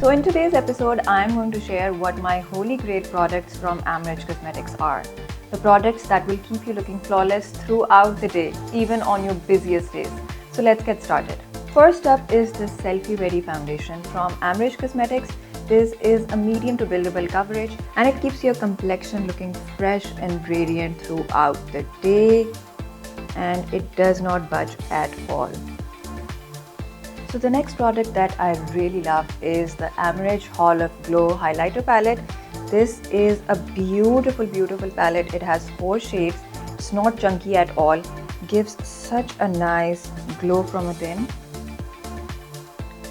So in today's episode, I'm going to share what my holy grail products from Amrij Cosmetics are. The products that will keep you looking flawless throughout the day, even on your busiest days. So let's get started. First up is the Selfie Ready Foundation from Amrij Cosmetics. This is a medium to buildable coverage and it keeps your complexion looking fresh and radiant throughout the day, and it does not budge at all. So the next product that I really love is the Amrij Hall of Glow Highlighter Palette. This is a beautiful palette. It has 4 shades. It's not chunky at all. Gives such a nice glow from within.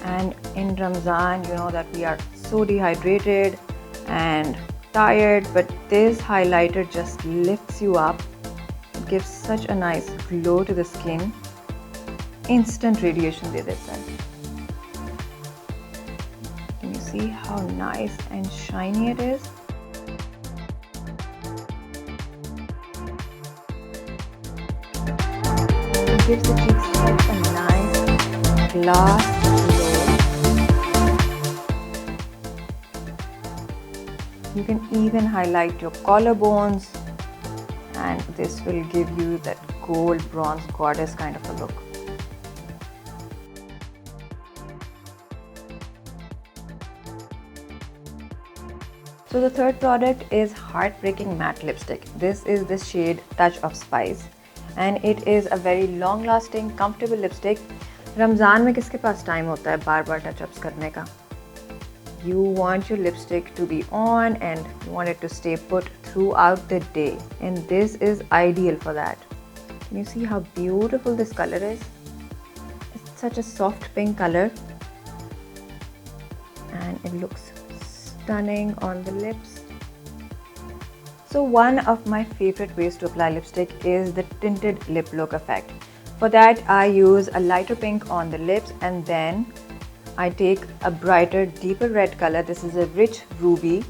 And in Ramadan, you know that we are so dehydrated and tired, but this highlighter just lifts you up. It gives such a nice glow to the skin. Instant radiation दे देता है. Can you see how nice and shiny it is? It gives the cheeks such a nice glass glow. You can even highlight your collarbones, and this will give you that gold bronze goddess kind of a look. So the third product is Heartbreaking Matte Lipstick. This is the shade Touch of Spice and it is a very long lasting comfortable lipstick. Ramzan में किसके पास time होता है बार बार touch-ups करने का? You want your lipstick to be on and you want it to stay put throughout the day, and this is ideal for that. Can you see how beautiful this color is? It's such a soft pink color and it looks stunning on the lips. So one of my favorite ways to apply lipstick is the tinted lip look effect. For that I use a lighter pink on the lips and then I take a brighter deeper red color. This is a rich ruby,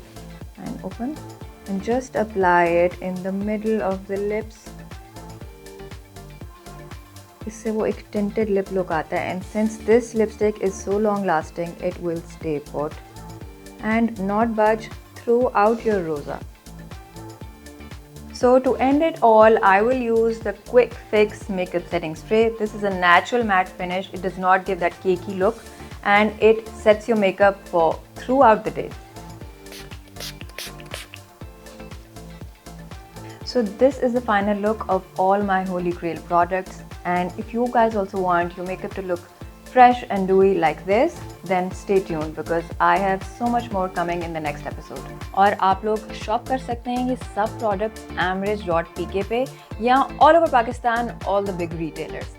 and open and just apply it in the middle of the lips. इससे वो एक tinted lip look आता है, and since this lipstick is so long lasting, it will stay put and not budge throughout your rosa. So to end it all, I will use the Quick Fix Makeup Setting Spray. This is a natural matte finish. It does not give that cakey look and it sets your makeup for throughout the day. So this is the final look of all my holy grail products, and if you guys also want your makeup to look fresh and dewy like this, then stay tuned because I have so much more coming in the next episode. और आप लोग shop कर सकते हैं ये सब products amrij.pk पे या all over Pakistan, all the big retailers.